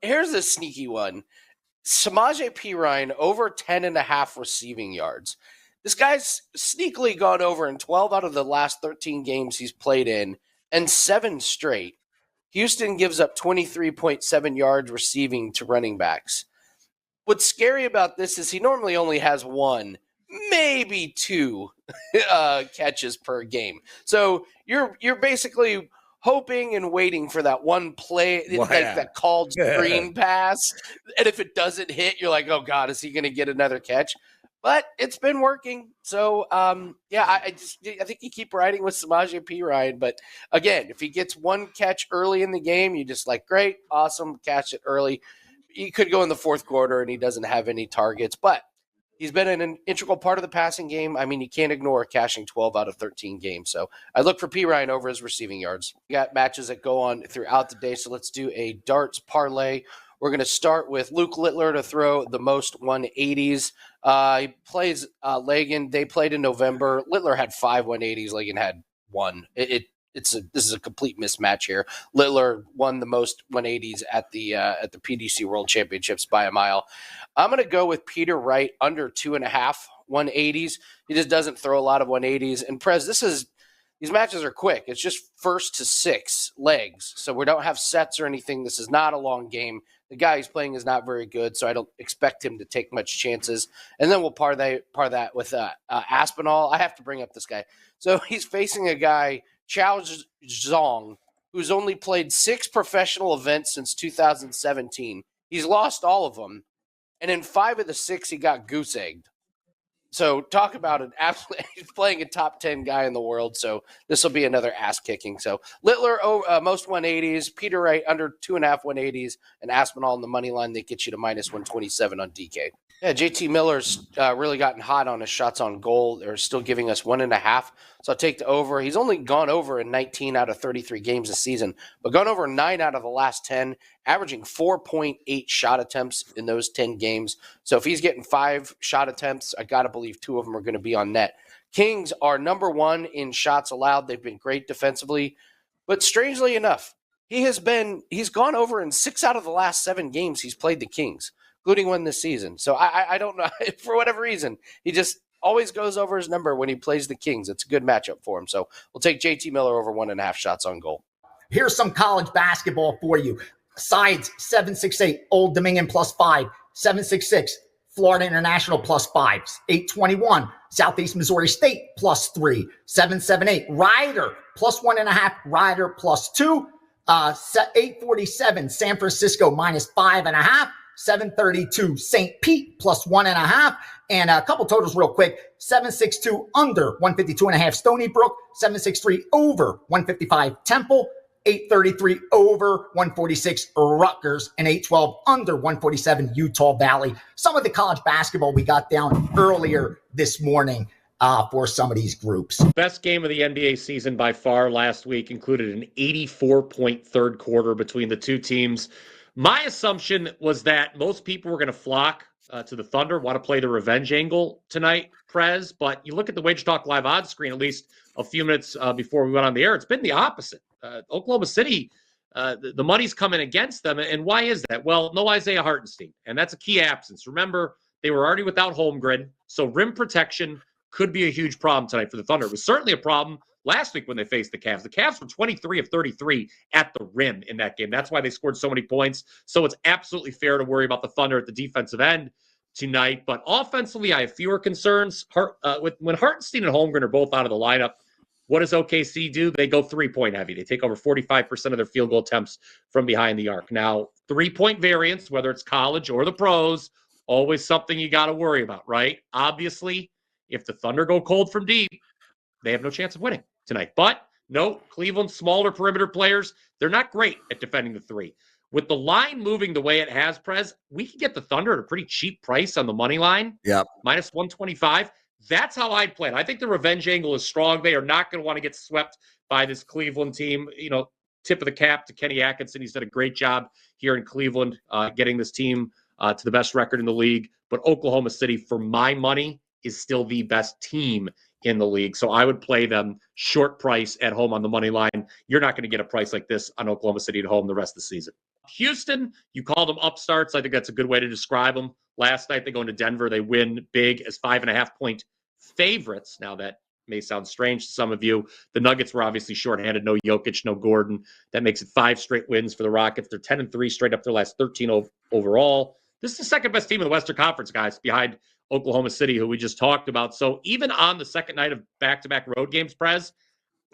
here's a sneaky one. Samaje Perine over 10.5 receiving yards. This guy's sneakily gone over in 12 out of the last 13 games he's played in, and 7 straight. Houston gives up 23.7 yards receiving to running backs. What's scary about this is he normally only has 1, maybe 2 catches per game. So you're basically hoping and waiting for that one play, like that called screen pass. And if it doesn't hit, you're like, oh God, is he going to get another catch? But it's been working. So, I think you keep riding with Samaje Perine. But again, if he gets 1 catch early in the game, you just like, great, awesome, catch it early. He could go in the fourth quarter and he doesn't have any targets, but he's been an integral part of the passing game. I mean, you can't ignore cashing 12 out of 13 games. So I look for Perine over his receiving yards. We got matches that go on throughout the day. So let's do a darts parlay. We're going to start with Luke Littler to throw the most 180s. He plays Lagan. They played in November. Littler had 5 180s. Lagan had 1. This is a complete mismatch here. Littler won the most 180s at the PDC World Championships by a mile. I'm going to go with Peter Wright under 2.5 180s. He just doesn't throw a lot of 180s. And Prez, these matches are quick. It's just first to 6 legs, so we don't have sets or anything. This is not a long game. The guy he's playing is not very good, so I don't expect him to take much chances. And then we'll par that with Aspinall. I have to bring up this guy. So he's facing a guy, Chao Zhang, who's only played 6 professional events since 2017. He's lost all of them, and in 5 of the 6, he got goose-egged. So talk about an absolute – he's playing a top 10 guy in the world, so this will be another ass-kicking. So Littler, most 180s, Peter Wright under 2.5 180s, and Aspinall in the money line, they get you to minus 127 on DK. Yeah, JT Miller's really gotten hot on his shots on goal. They're still giving us 1.5, so I'll take the over. He's only gone over in 19 out of 33 games this season, but gone over 9 out of the last 10, averaging 4.8 shot attempts in those 10 games. So if he's getting 5 shot attempts, I got to believe 2 of them are going to be on net. Kings are number 1 in shots allowed. They've been great defensively, but strangely enough, he's gone over in 6 out of the last 7 games he's played the Kings, including one this season. So I don't know, for whatever reason, he just always goes over his number when he plays the Kings. It's a good matchup for him. So we'll take JT Miller over 1.5 shots on goal. Here's some college basketball for you. Sides 768, Old Dominion +5, 766, Florida International +5, 821, Southeast Missouri State +3, 778, Rider +1.5, Rider +2, 847, San Francisco -5.5, 732, St. Pete +1.5, and a couple totals real quick. 762 under 152.5, Stony Brook, 763 over 155, Temple, 833 over 146, Rutgers, and 812 under 147, Utah Valley. Some of the college basketball we got down earlier this morning for some of these groups. Best game of the NBA season by far last week included an 84-point third quarter between the two teams. My assumption was that most people were going to flock to the Thunder, want to play the revenge angle tonight, Prez. But you look at the WagerTalk Live odds screen, at least a few minutes before we went on the air, it's been the opposite. Oklahoma City, the money's coming against them. And why is that? Well, no Isaiah Hartenstein, and that's a key absence. Remember, they were already without Holmgren, so rim protection could be a huge problem tonight for the Thunder. It was certainly a problem last week when they faced the Cavs. The Cavs were 23 of 33 at the rim in that game. That's why they scored so many points. So it's absolutely fair to worry about the Thunder at the defensive end tonight. But offensively, I have fewer concerns. When Hartenstein and Holmgren are both out of the lineup, what does OKC do? They go 3-point heavy. They take over 45% of their field goal attempts from behind the arc. Now, 3-point variance, whether it's college or the pros, always something you got to worry about, right? Obviously, if the Thunder go cold from deep, they have no chance of winning tonight. But no, Cleveland's smaller perimeter players, they're not great at defending the 3. With the line moving the way it has, Prez, we can get the Thunder at a pretty cheap price on the money line. Yep. Minus 125. That's how I'd play it. I think the revenge angle is strong. They are not going to want to get swept by this Cleveland team. You know, tip of the cap to Kenny Atkinson. He's done a great job here in Cleveland getting this team to the best record in the league. But Oklahoma City, for my money, is still the best team in the league. So I would play them short price at home on the money line. You're not going to get a price like this on Oklahoma City at home the rest of the season. Houston, you called them upstarts. I think that's a good way to describe them. Last night, they go into Denver. They win big as 5.5-point favorites. Now, that may sound strange to some of you. The Nuggets were obviously shorthanded. No Jokic, no Gordon. That makes it 5 straight wins for the Rockets. They're 10-3 straight up their last 13 overall. This is the second best team in the Western Conference, guys, behind Oklahoma City, who we just talked about. So even on the second night of back-to-back road games, Prez,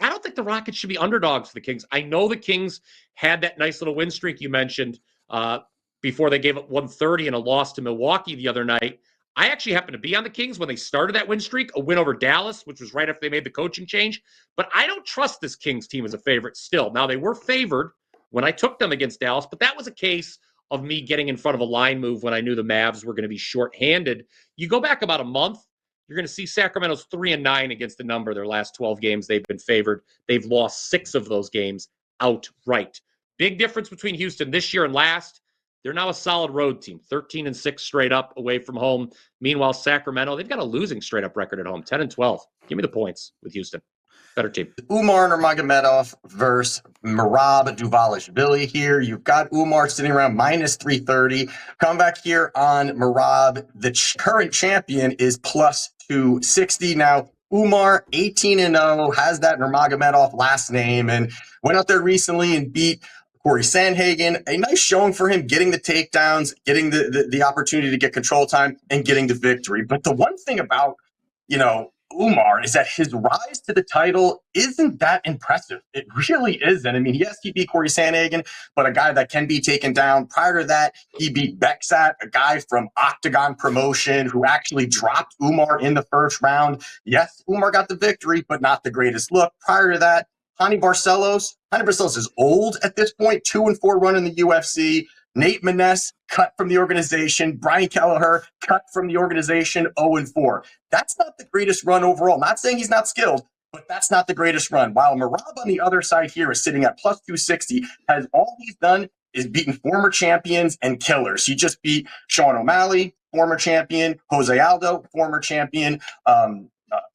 I don't think the Rockets should be underdogs for the Kings. I know the Kings had that nice little win streak you mentioned before they gave up 130 and a loss to Milwaukee the other night. I actually happened to be on the Kings when they started that win streak, a win over Dallas, which was right after they made the coaching change. But I don't trust this Kings team as a favorite still. Now, they were favored when I took them against Dallas, but that was a case of me getting in front of a line move when I knew the Mavs were going to be shorthanded. You go back about a month, you're going to see Sacramento's 3-9 against the number. Their last 12 games, they've been favored. They've lost 6 of those games outright. Big difference between Houston this year and last. They're now a solid road team, 13-6 straight up away from home. Meanwhile, Sacramento, they've got a losing straight up record at home, 10-12. Give me the points with Houston. Better team. Umar Nurmagomedov versus Merab Dvalishvili here. You've got Umar sitting around minus 330. Come back here on Merab. The current champion is plus 260. Now, Umar, 18-0, has that Nurmagomedov last name and went out there recently and beat Corey Sandhagen. A nice showing for him, getting the takedowns, getting the opportunity to get control time, and getting the victory. But the one thing about, Umar is that his rise to the title isn't that impressive. It really isn't. I mean, yes, he beat Corey Sandhagen, but a guy that can be taken down. Prior to that, he beat Bexat, a guy from Octagon Promotion who actually dropped Umar in the first round. Yes, Umar got the victory, but not the greatest look. Prior to that, Hani Barcelos is old at this point, 2-4 run in the UFC. Nate Maness, cut from the organization. Brian Kelleher, cut from the organization, 0-4. That's not the greatest run overall. Not saying he's not skilled, but that's not the greatest run. While Merab on the other side here is sitting at plus 260, has all he's done is beaten former champions and killers. He just beat Sean O'Malley, former champion, Jose Aldo, former champion,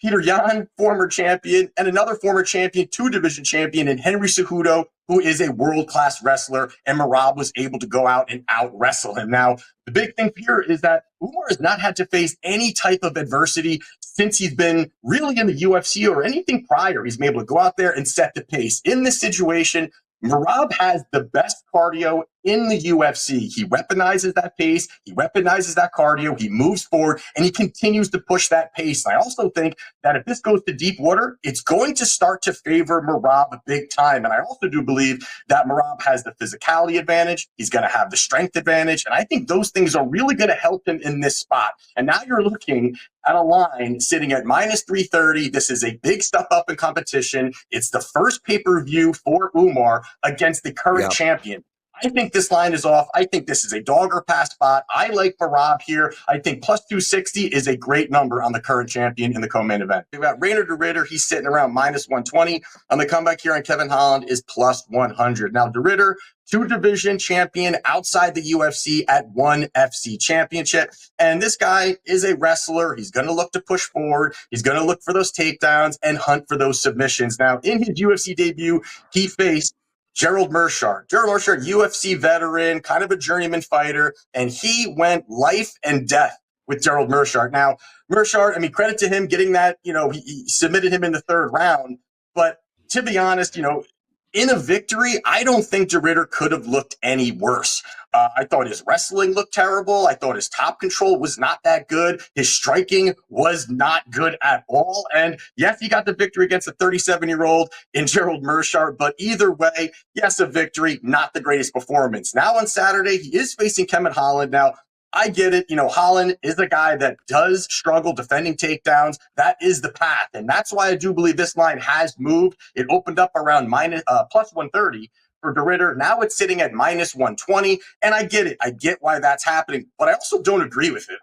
Peter Yan, former champion, and another former champion, 2-division champion, and Henry Cejudo, who is a world-class wrestler, and Merab was able to go out and out-wrestle him. Now, the big thing here is that Umar has not had to face any type of adversity since he's been really in the UFC or anything prior. He's been able to go out there and set the pace. In this situation, Merab has the best cardio in the UFC. He weaponizes that pace. He weaponizes that cardio. He moves forward, and he continues to push that pace. And I also think that if this goes to deep water, it's going to start to favor Merab big time. And I also do believe that Merab has the physicality advantage. He's going to have the strength advantage. And I think those things are really going to help him in this spot. And now you're looking at a line sitting at minus 330. This is a big step up in competition. It's the first pay-per-view for Umar against the current champion. I think this line is off. I think this is a dog or pass spot. I like Merab here. I think plus 260 is a great number on the current champion in the co-main event. We've got Reinier de Ridder. He's sitting around minus 120. On the comeback here on Kevin Holland is plus 100. Now, de Ridder, 2-division champion outside the UFC at 1 FC championship. And this guy is a wrestler. He's going to look to push forward. He's going to look for those takedowns and hunt for those submissions. Now, in his UFC debut, he faced Gerald Meerschaert. Gerald Meerschaert, UFC veteran, kind of a journeyman fighter, and he went life and death with Gerald Meerschaert. Now, Meerschaert, credit to him getting that, he submitted him in the 3rd round, but to be honest, in a victory, I don't think de Ridder could have looked any worse. I thought his wrestling looked terrible. I thought his top control was not that good. His striking was not good at all. And yes, he got the victory against a 37-year-old in Gerald Meerschaert. But either way, yes, a victory, not the greatest performance. Now on Saturday, he is facing Kevin Holland. Now, I get it. Holland is a guy that does struggle defending takedowns. That is the path. And that's why I do believe this line has moved. It opened up around plus 130 for de Ridder. Now it's sitting at minus 120. And I get it. I get why that's happening. But I also don't agree with it.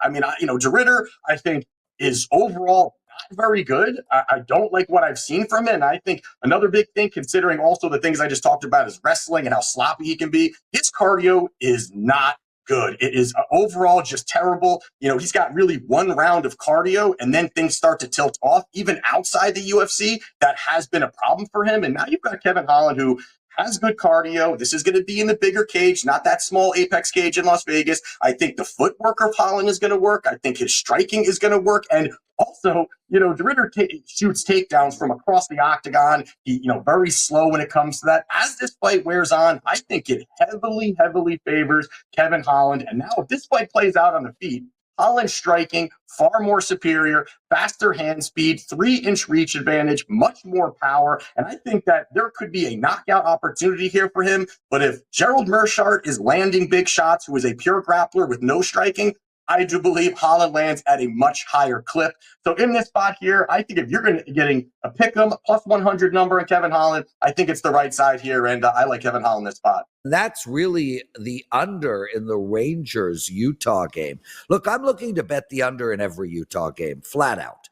De Ridder, I think, is overall not very good. I don't like what I've seen from him. And I think another big thing, considering also the things I just talked about, is wrestling and how sloppy he can be. His cardio is not good. It is overall just terrible. He's got really 1 round of cardio and then things start to tilt off. Even outside the UFC, that has been a problem for him. And now you've got Kevin Holland, who has good cardio. This is going to be in the bigger cage, not that small Apex cage in Las Vegas. I think the footwork of Holland is going to work. I think his striking is going to work. And also, De Ridder shoots takedowns from across the octagon. He, very slow when it comes to that. As this fight wears on, I think it heavily, heavily favors Kevin Holland. And now if this fight plays out on the feet, Holland striking far more superior, faster hand speed, 3-inch reach advantage, much more power. And I think that there could be a knockout opportunity here for him. But if Gerald Meerschaert is landing big shots, who is a pure grappler with no striking, I do believe Holland lands at a much higher clip. So in this spot here, I think if you're getting a pick'em plus 100 number in Kevin Holland, I think it's the right side here, and I like Kevin Holland in this spot. That's really the under in the Rangers-Utah game. Look, I'm looking to bet the under in every Utah game, flat out.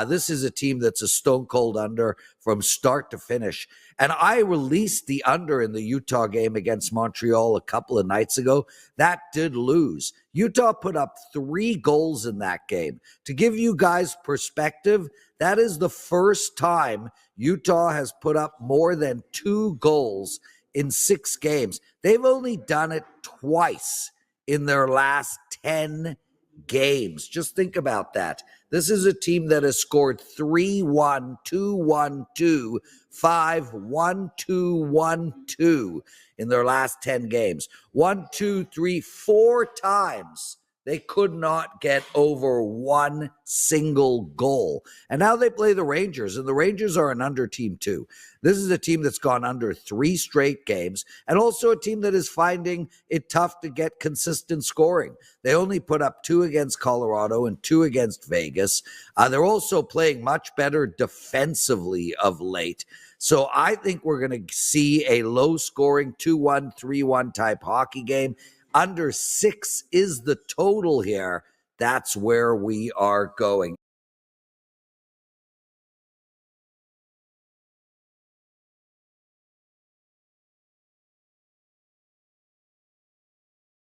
This is a team that's a stone-cold under from start to finish. And I released the under in the Utah game against Montreal a couple of nights ago. That did lose. Utah put up 3 goals in that game. To give you guys perspective, that is the first time Utah has put up more than 2 goals in 6 games. They've only done it twice in their last 10 games. Just think about that. This is a team that has scored 3-1, 2-1, 2, 5-1, 2-1, 2 in their last 10 games. 1, 2, 3, 4 times they could not get over 1 single goal. And now they play the Rangers, and the Rangers are an under team too. This is a team that's gone under 3 straight games, and also a team that is finding it tough to get consistent scoring. They only put up 2 against Colorado and 2 against Vegas. They're also playing much better defensively of late. So I think we're going to see a low-scoring 2-1, 3-1 type hockey game. Under 6 is the total here. That's where we are going.